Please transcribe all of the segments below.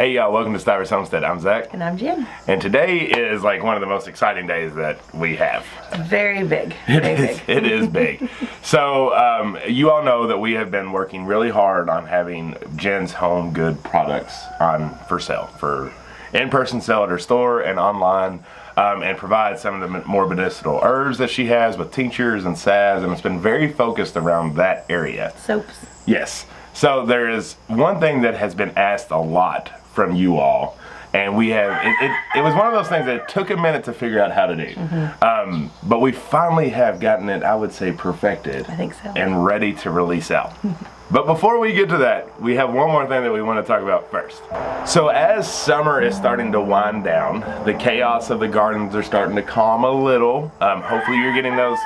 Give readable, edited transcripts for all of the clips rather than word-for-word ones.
Hey y'all, welcome to Stivers Homestead. I'm Zach. And I'm Jen. And today is like one of the most exciting days that we have. Very big. Very big. It is big. So you all know that we have been working really hard on having Jen's home good products on for sale, for in-person sale at her store and online, and provide some of the more medicinal herbs that she has with tinctures and salves, and it's been very focused around that area. Soaps. Yes. So there is one thing that has been asked a lot from you all, and we have it was one of those things that took a minute to figure out how to do. But we finally have gotten it, I would say, perfected. I think so. And ready to release out. But before we get to that, we have one more thing that we want to talk about first. So as summer is starting to wind down, the chaos of the gardens are starting to calm a little. Hopefully you're getting those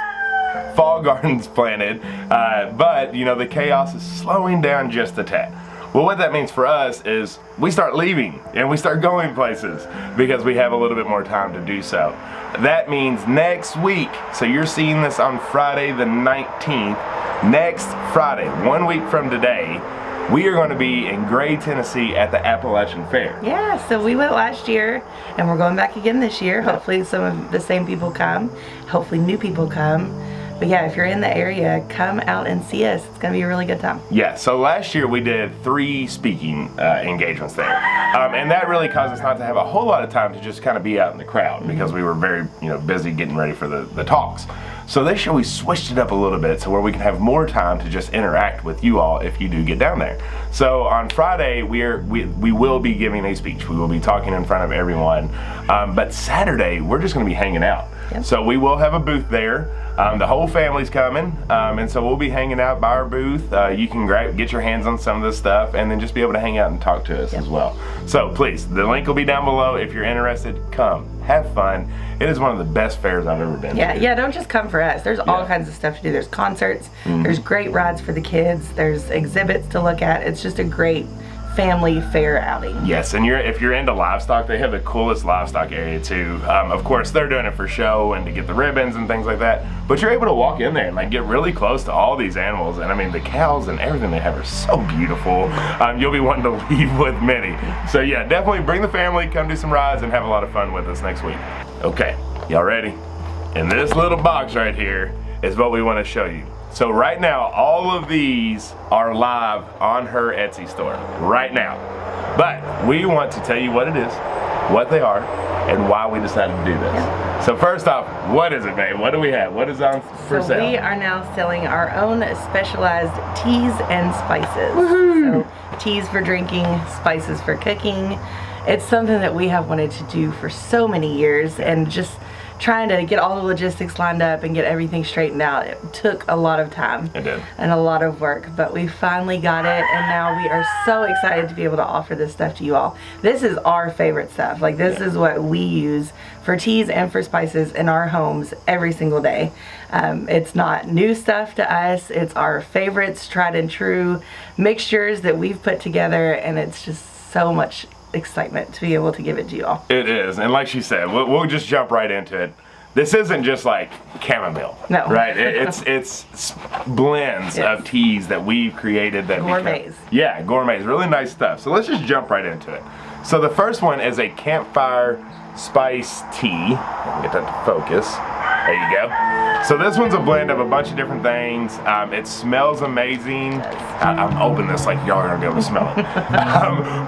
fall gardens planted, but you know, the chaos is slowing down just a tad. Well, what that means for us is we start leaving and we start going places because we have a little bit more time to do so. That means next week, so you're seeing this on Friday the 19th, next Friday, 1 week from today, we are going to be in Gray, Tennessee at the Appalachian Fair. Yeah, so we went last year and we're going back again this year. Hopefully some of the same people come, hopefully new people come. But yeah, if you're in the area, come out and see us. It's going to be a really good time. Yeah, so last year we did 3 speaking engagements there. And that really caused us not to have a whole lot of time to just kind of be out in the crowd because we were very busy getting ready for the talks. So this year we switched it up a little bit so where we can have more time to just interact with you all if you do get down there. So on Friday we will be giving a speech. We will be talking in front of everyone. But Saturday we're just going to be hanging out. Yep. So we will have a booth there. The whole family's coming, and so we'll be hanging out by our booth. You can get your hands on some of this stuff and then just be able to hang out and talk to us as well. So please, the link will be down below. If you're interested, come. Have fun. It is one of the best fairs I've ever been to. Yeah, don't just come for us. There's all kinds of stuff to do. There's concerts, there's great rides for the kids, there's exhibits to look at. It's just a great family fair outing. Yes, and if you're into livestock, they have the coolest livestock area too. Of course, they're doing it for show and to get the ribbons and things like that. But you're able to walk in there and like get really close to all these animals. And I mean, the cows and everything they have are so beautiful. You'll be wanting to leave with many. So yeah, definitely bring the family, come do some rides, and have a lot of fun with us next week. Okay, y'all ready? And this little box right here is what we want to show you. So right now, all of these are live on her Etsy store, right now. But we want to tell you what it is, what they are, and why we decided to do this. Yeah. So first off, what is it, babe? What do we have? What is on for sale? So we are now selling our own specialized teas and spices. Woohoo! So teas for drinking, spices for cooking. It's something that we have wanted to do for so many years, and just trying to get all the logistics lined up and get everything straightened out. It took a lot of time. It did. And a lot of work, but we finally got it, and now we are so excited to be able to offer this stuff to you all. This is our favorite stuff. Like, this is what we use for teas and for spices in our homes every single day. It's not new stuff to us. It's our favorites, tried and true mixtures that we've put together, and it's just so much excitement to be able to give it to you all. It is, and like she said, we'll just jump right into it. This isn't just like chamomile, no, right? It's blends of teas that we've created that gourmets. Gourmets, really nice stuff. So let's just jump right into it. So the first one is a campfire spice tea. Get that to focus. There you go. So this one's a blend of a bunch of different things. It smells amazing. I'm opening this like y'all are gonna be able to smell it.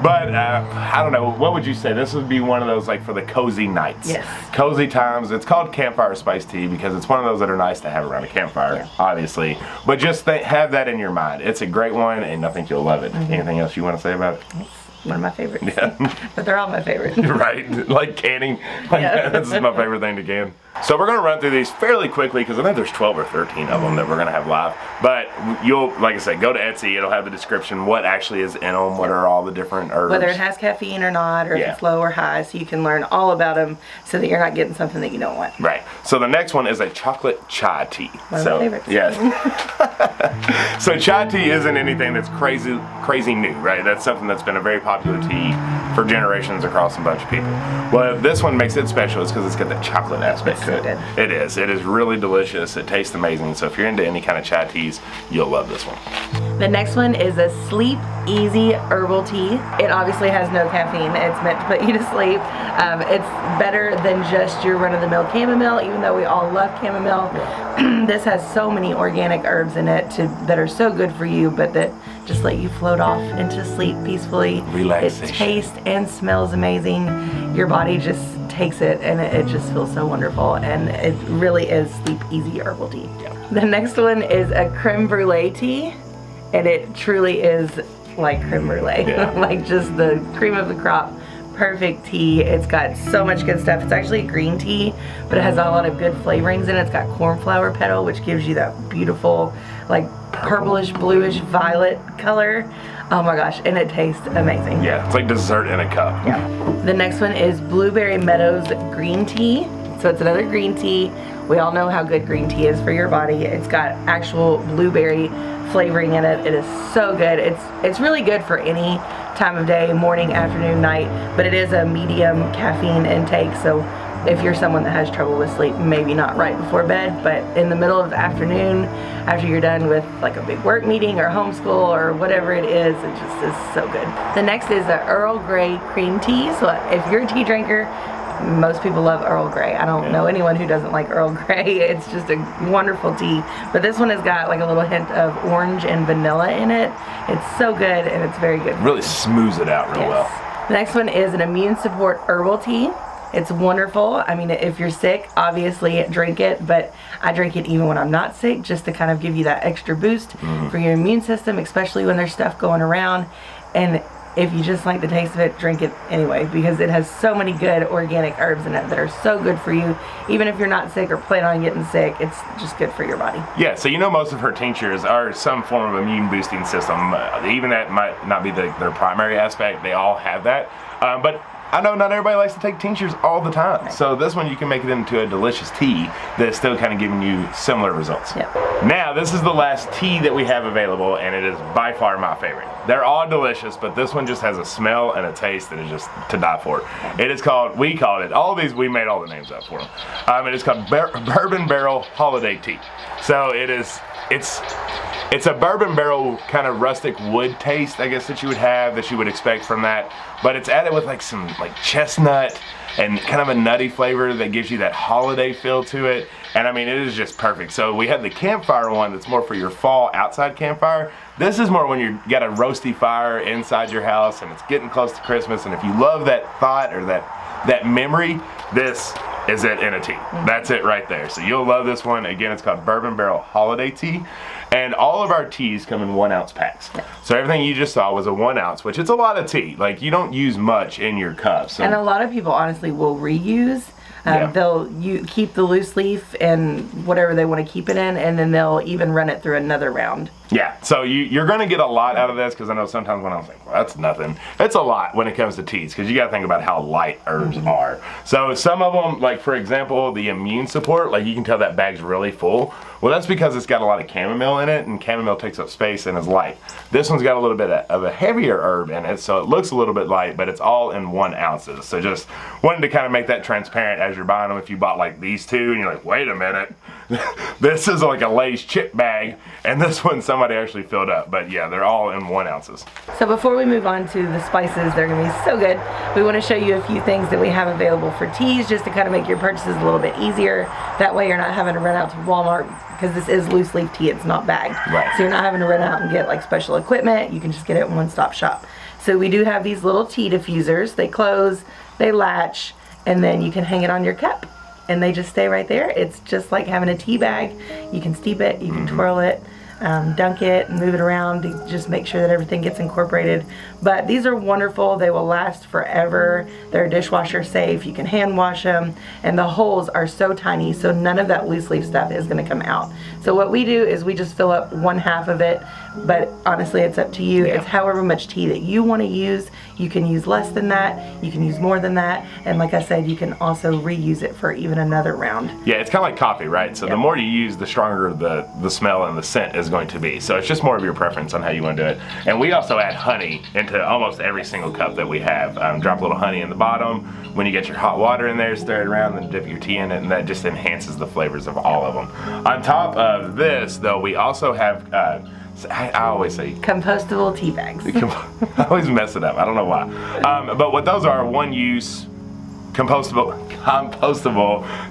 But I don't know, what would you say? This would be one of those like for the cozy nights. Yes. Cozy times. It's called campfire spice tea because it's one of those that are nice to have around a campfire, obviously. But just have that in your mind. It's a great one, and I think you'll love it. Anything else you want to say about it? One of my favorites. Yeah. But they're all my favorites. Right, like canning. This is my favorite thing to can. So we're going to run through these fairly quickly because I think there's 12 or 13 of them that we're going to have live. But you'll, like I said, go to Etsy. It'll have the description, what actually is in them, what are all the different herbs. Whether it has caffeine or not, or if it's low or high, so you can learn all about them so that you're not getting something that you don't want. Right. So the next one is a chocolate chai tea. One of my favorites. Yes. So chai tea isn't anything that's crazy new, right? That's something that's been a very popular tea for generations across a bunch of people. Well, this one makes it special is because it's got that chocolate aspect to it. Good. It is. It is really delicious. It tastes amazing. So if you're into any kind of chai teas, you'll love this one. The next one is a Sleep Easy Herbal Tea. It obviously has no caffeine. It's meant to put you to sleep. It's better than just your run-of-the-mill chamomile, even though we all love chamomile. This has so many organic herbs in it that are so good for you, but that just let you float off into sleep peacefully. Relaxation. It tastes and smells amazing. Your body just takes it and it just feels so wonderful, and it really is Sleep Easy Herbal Tea. The next one is a Creme Brulee tea, and it truly is like creme brulee. Like just the cream of the crop. Perfect tea. It's got so much good stuff. It's actually a green tea, but it has a lot of good flavorings in it. It's got cornflower petal, which gives you that beautiful, like purplish, bluish, violet color. Oh my gosh, and it tastes amazing. Yeah, it's like dessert in a cup. Yeah. The next one is Blueberry Meadows green tea. So it's another green tea. We all know how good green tea is for your body. It's got actual blueberry flavoring in it. It is so good. It's really good for any time of day, morning, afternoon, night, but it is a medium caffeine intake. So if you're someone that has trouble with sleep, maybe not right before bed, but in the middle of the afternoon, after you're done with like a big work meeting or homeschool or whatever it is just is so good. The next is the Earl Grey cream tea. So if you're a tea drinker, most people love Earl Grey. I don't know anyone who doesn't like Earl Grey. It's just a wonderful tea. But this one has got like a little hint of orange and vanilla in it. It's so good, and it's very good. Really smooths it out real well. The next one is an immune support herbal tea. It's wonderful. I mean, if you're sick, obviously drink it, but I drink it even when I'm not sick, just to kind of give you that extra boost for your immune system, especially when there's stuff going around. And if you just like the taste of it, drink it anyway, because it has so many good organic herbs in it that are so good for you. Even if you're not sick or plan on getting sick, it's just good for your body. Yeah, so you know most of her tinctures are some form of immune boosting system. Even that might not be their primary aspect. They all have that. But I know not everybody likes to take tinctures all the time. Right. So this one you can make it into a delicious tea that's still kind of giving you similar results. Yep. Now this is the last tea that we have available, and it is by far my favorite. They're all delicious, but this one just has a smell and a taste that is just to die for. It is called, we called it, all these, we made all the names up for them. It is called Bourbon Barrel Holiday Tea. So it's a bourbon barrel kind of rustic wood taste, I guess, that you would expect from that. But it's added with like some like chestnut and kind of a nutty flavor that gives you that holiday feel to it. And I mean, it is just perfect. So we have the campfire one that's more for your fall outside campfire. This is more when you got a roasty fire inside your house and it's getting close to Christmas. And if you love that thought or that memory, this is it in a tea. That's it right there. So you'll love this one. Again, it's called Bourbon Barrel Holiday Tea. And all of our teas come in 1 ounce packs. So everything you just saw was a 1 ounce, which it's a lot of tea. Like you don't use much in your cups. So. And a lot of people honestly will reuse. They'll keep the loose leaf and whatever they want to keep it in, and then they'll even run it through another round. Yeah, so you're going to get a lot out of this, because I know sometimes when I was like, well, that's nothing. It's a lot when it comes to teas, because you got to think about how light herbs are. So some of them, like for example, the immune support, like you can tell that bag's really full. Well, that's because it's got a lot of chamomile in it, and chamomile takes up space and is light. This one's got a little bit of a heavier herb in it, so it looks a little bit light, but it's all in 1 ounces. So just wanted to kind of make that transparent as you're buying them. If you bought like these two, and you're like, wait a minute, this is like a Lay's chip bag, and this one somebody actually filled up. But yeah, they're all in 1 ounces. So before we move on to the spices, they're going to be so good. We want to show you a few things that we have available for teas, just to kind of make your purchases a little bit easier. That way you're not having to run out to Walmart, because this is loose leaf tea, it's not bagged. Right. So you're not having to run out and get like special equipment. You can just get it in one-stop shop. So we do have these little tea diffusers. They close, they latch, and then you can hang it on your cup, and they just stay right there. It's just like having a tea bag. You can steep it, you can twirl it, dunk it, and move it around to just make sure that everything gets incorporated. But these are wonderful. They will last forever. They're dishwasher safe. You can hand wash them, and the holes are so tiny, so none of that loose leaf stuff is going to come out. So what we do is we just fill up 1/2 of it, but honestly it's up to you. It's however much tea that you want to use. You can use less than that, you can use more than that, and like I said, you can also reuse it for even another round. Yeah, it's kind of like coffee, right? So the more you use, the stronger the smell and the scent is going to be. So it's just more of your preference on how you want to do it. And we also add honey into almost every single cup that we have. Drop a little honey in the bottom. When you get your hot water in there, stir it around, then dip your tea in it, and that just enhances the flavors of all of them. On top of this, though, we also have I always say Compostable tea bags. I always mess it up. I don't know why. But what those are, one use compostable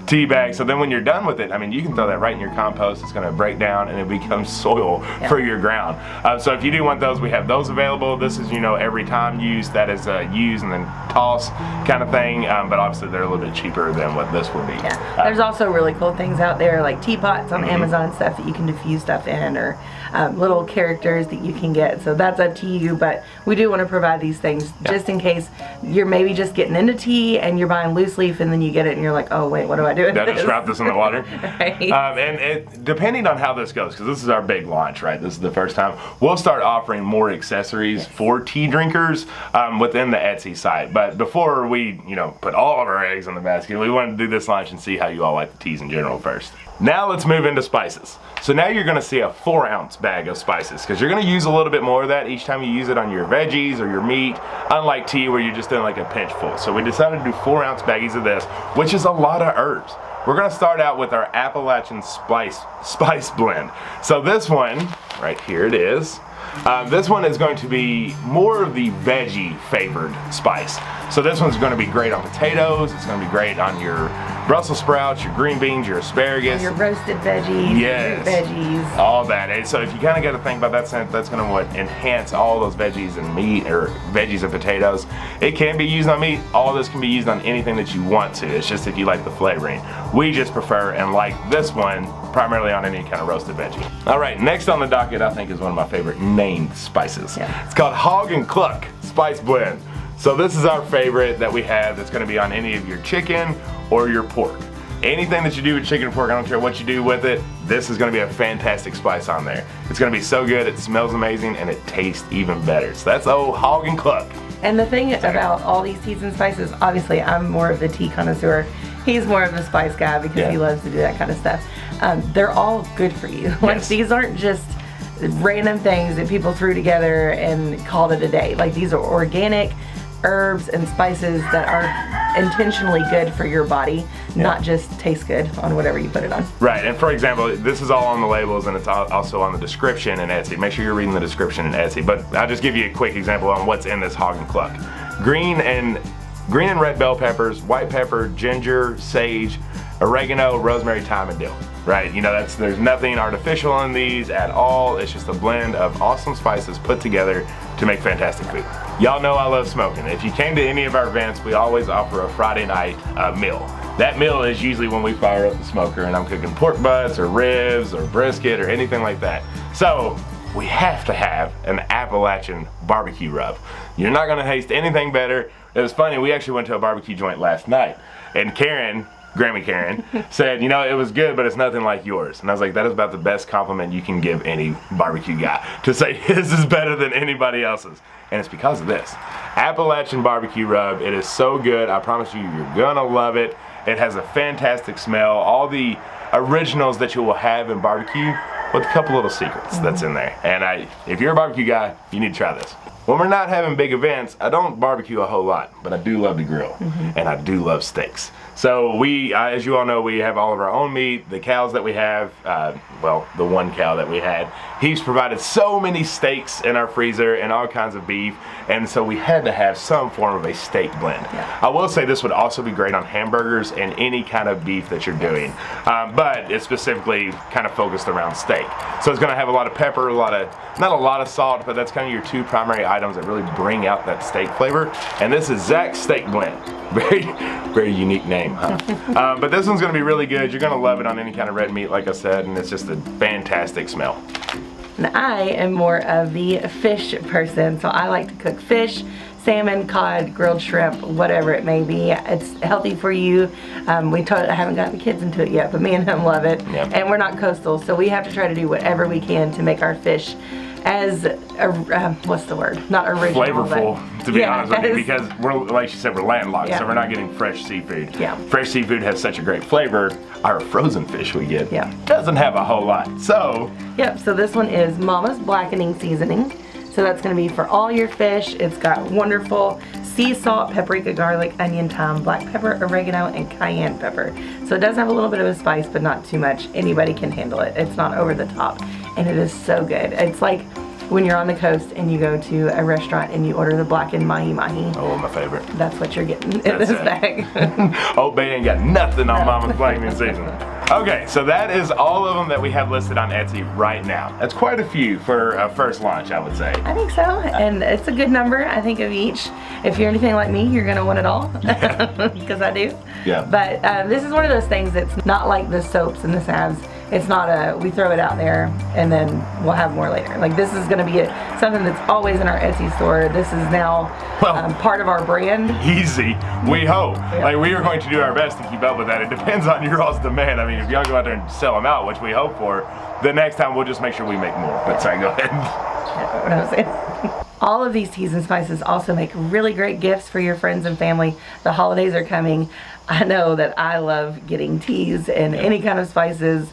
tea bags. So then when you're done with it, I mean, you can throw that right in your compost. It's going to break down and it becomes soil for your ground. So if you do want those, we have those available. This is, every time use. That is use and then toss kind of thing. But obviously they're a little bit cheaper than what this would be. Yeah. There's also really cool things out there like teapots on Amazon, stuff that you can diffuse stuff in, or little characters that you can get. So that's up to you. But we do want to provide these things just in case you're maybe just getting into tea and you're buying loose leaf and then you get it and you're like, oh wait, what do I do with this? Just wrap this in the water. Right. And depending on how this goes, because this is our big launch, right? This is the first time. We'll start offering more accessories for tea drinkers within the Etsy site. But before we, put all of our eggs in the basket, we wanted to do this launch and see how you all like the teas in general first. Now let's move into spices. So now you're gonna see a 4-ounce bag of spices, because you're gonna use a little bit more of that each time you use it on your veggies or your meat, unlike tea where you're just doing like a pinch full. So we decided to do 4-ounce baggies of this, which is a lot of herbs. We're gonna start out with our Appalachian spice blend. So this one, right here it is. This one is going to be more of the veggie favored spice. So this one's going to be great on potatoes. It's going to be great on your Brussels sprouts, your green beans, your asparagus. And your roasted veggies, yes, your veggies. All that. And so if you kind of got to think about that, that's going to enhance all those veggies and meat, or veggies and potatoes. It can be used on meat. All of this can be used on anything that you want to. It's just if you like the flavoring. We just prefer and like this one primarily on any kind of roasted veggie. All right, next on the docket I think is one of my favorite named spices. Yeah. It's called Hog and Cluck Spice Blend. So this is our favorite that we have that's going to be on any of your chicken or your pork. Anything that you do with chicken and pork, I don't care what you do with it, this is going to be a fantastic spice on there. It's going to be so good, it smells amazing, and it tastes even better. So that's old Hog and Cluck. And the thing about all these teas and spices, obviously I'm more of the tea connoisseur. He's more of the spice guy because he loves to do that kind of stuff. They're all good for you. Like these aren't just random things that people threw together and called it a day. Like these are organic herbs and spices that are intentionally good for your body, not just taste good on whatever you put it on. Right, and for example, this is all on the labels and it's also on the description in Etsy. Make sure you're reading the description in Etsy, but I'll just give you a quick example on what's in this Hog and Cluck. Green and red bell peppers, white pepper, ginger, sage, oregano, rosemary, thyme, and dill. Right, there's nothing artificial in these at all. It's just a blend of awesome spices put together to make fantastic food. Y'all know I love smoking. If you came to any of our events, we always offer a Friday night meal. That meal is usually when we fire up the smoker and I'm cooking pork butts or ribs or brisket or anything like that. So we have to have an Appalachian barbecue rub. You're not gonna taste anything better. It was funny, we actually went to a barbecue joint last night and Grammy Karen said, it was good, but it's nothing like yours. And I was like, that is about the best compliment you can give any barbecue guy, to say his is better than anybody else's. And it's because of this. Appalachian barbecue rub, it is so good. I promise you, you're gonna love it. It has a fantastic smell. All the originals that you will have in barbecue, with a couple little secrets that's in there. And if you're a barbecue guy, you need to try this. When we're not having big events, I don't barbecue a whole lot, but I do love to grill, and I do love steaks. So we, as you all know, we have all of our own meat. The cows that we have, the one cow that we had, he's provided so many steaks in our freezer and all kinds of beef, and so we had to have some form of a steak blend. Yeah. I will say this would also be great on hamburgers and any kind of beef that you're doing, but it's specifically kind of focused around steak. So it's going to have a lot of pepper, not a lot of salt, but that's kind of your two primary items that really bring out that steak flavor. And this is Zach's Steak Blend. Very, very unique name, huh? But this one's going to be really good. You're going to love it on any kind of red meat, like I said, and it's just a fantastic smell. And I am more of the fish person, so I like to cook fish, salmon, cod, grilled shrimp, whatever it may be. It's healthy for you. I haven't gotten the kids into it yet, but me and him love it. Yep. And we're not coastal, so we have to try to do whatever we can to make our fish as what's the word? Not original, flavorful, to be honest with you, because we're, like she said, we're landlocked, so we're not getting fresh seafood. Yeah. Fresh seafood has such a great flavor. Our frozen fish we get doesn't have a whole lot. So so this one is Mama's Blackening seasoning. So that's going to be for all your fish. It's got wonderful sea salt, paprika, garlic, onion, thyme, black pepper, oregano, and cayenne pepper. So it does have a little bit of a spice, but not too much. Anybody can handle it. It's not over the top, and it is so good. It's like when you're on the coast and you go to a restaurant and you order the blackened mahi-mahi. Oh, my favorite. That's what you're getting in this bag. Old Bay ain't got nothing on Mama's Blackening season. Okay, so that is all of them that we have listed on Etsy right now. That's quite a few for a first launch, I would say. I think so, and it's a good number, I think, of each. If you're anything like me, you're gonna want it all, because I do. Yeah. But this is one of those things that's not like the soaps and the salves. It's not we throw it out there and then we'll have more later. Like, this is gonna be something that's always in our Etsy store. This is now part of our brand. Easy, we hope. Yeah. Like, we are going to do our best to keep up with that. It depends on your all's demand. I mean, if y'all go out there and sell them out, which we hope for, the next time we'll just make sure we make more. But sorry, go ahead. That's what I was saying. All of these teas and spices also make really great gifts for your friends and family. The holidays are coming. I know that I love getting teas and any kind of spices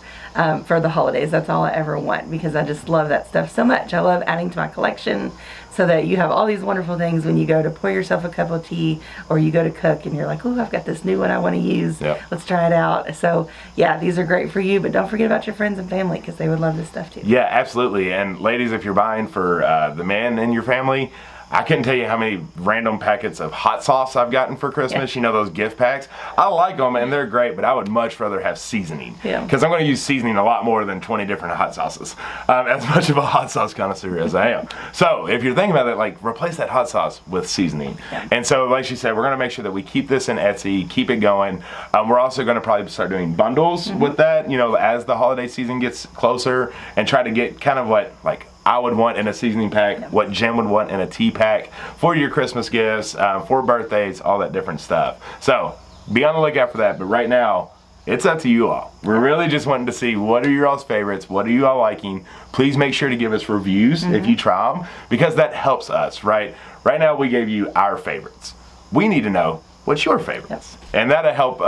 for the holidays. That's all I ever want, because I just love that stuff so much. I love adding to my collection so that you have all these wonderful things when you go to pour yourself a cup of tea, or you go to cook and you're like, oh, I've got this new one I want to use. Yep. Let's try it out. So yeah, these are great for you, but don't forget about your friends and family, because they would love this stuff too. Yeah, absolutely. And ladies, if you're buying for the man in your family, I couldn't tell you how many random packets of hot sauce I've gotten for Christmas. Yeah. You know, those gift packs. I like them and they're great, but I would much rather have seasoning. Yeah. Because I'm going to use seasoning a lot more than 20 different hot sauces. As much of a hot sauce connoisseur as I am. So if you're thinking about it, like, replace that hot sauce with seasoning. Yeah. And so, like she said, we're going to make sure that we keep this in Etsy, keep it going. We're also going to probably start doing bundles with that, you know, as the holiday season gets closer, and try to get kind of what, like, I would want in a seasoning pack, what Jen would want in a tea pack for your Christmas gifts, for birthdays, all that different stuff. So be on the lookout for that. But right now, it's up to you all. We're really just wanting to see, what are your all's favorites? What are you all liking? Please make sure to give us reviews if you try them, because that helps us, right? Right now, we gave you our favorites. We need to know what's your favorites. Yep. And that'll help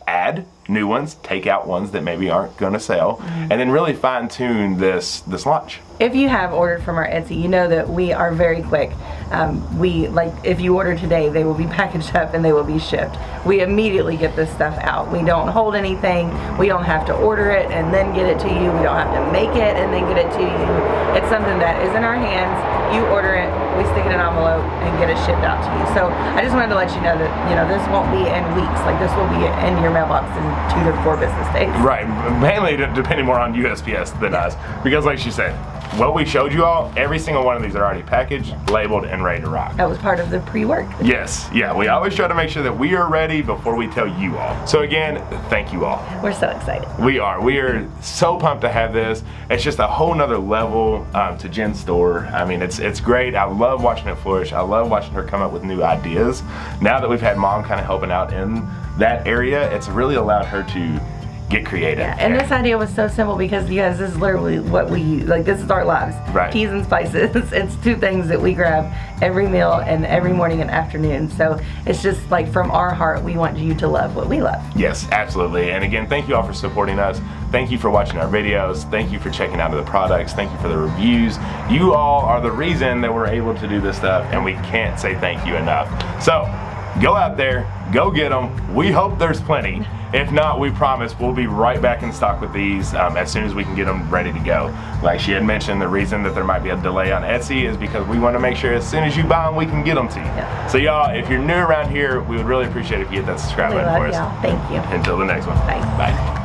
add new ones, take out ones that maybe aren't going to sell, and then really fine tune this launch. If you have ordered from our Etsy, you know that we are very quick. If you order today, they will be packaged up and they will be shipped. We immediately get this stuff out. We don't hold anything. We don't have to order it and then get it to you. We don't have to make it and then get it to you. It's something that is in our hands. You order it, we stick it in an envelope and get it shipped out to you. So I just wanted to let you know that, you know, this won't be in weeks. Like, this will be in your mailbox in 2 to 4 business days. Right, mainly depending more on USPS than us, because like she said, what we showed you all, every single one of these are already packaged, labeled, and ready to rock. That was part of the pre-work. Yes, yeah, we always try to make sure that we are ready before we tell you all. So again, thank you all. We're so excited. We are so pumped to have this. It's just a whole nother level to Jen's store. I mean, it's great. I love watching it flourish. I love watching her come up with new ideas. Now that we've had Mom kind of helping out in that area, it's really allowed her to get creative. Yeah, and this idea was so simple because, you guys, this is literally what we use. Like, this is our lives. Right. Teas and spices. It's 2 things that we grab every meal and every morning and afternoon. So it's just like, from our heart, we want you to love what we love. Yes, absolutely. And again, thank you all for supporting us. Thank you for watching our videos. Thank you for checking out the products. Thank you for the reviews. You all are the reason that we're able to do this stuff, and we can't say thank you enough. So go out there, go get them. We hope there's plenty. If not, we promise we'll be right back in stock with these as soon as we can get them ready to go. Like she had mentioned, the reason that there might be a delay on Etsy is because we want to make sure as soon as you buy them, we can get them to you. Yeah. So y'all, if you're new around here, we would really appreciate if you hit that subscribe button for us. Y'all. Thank you. Until the next one. Bye. Bye.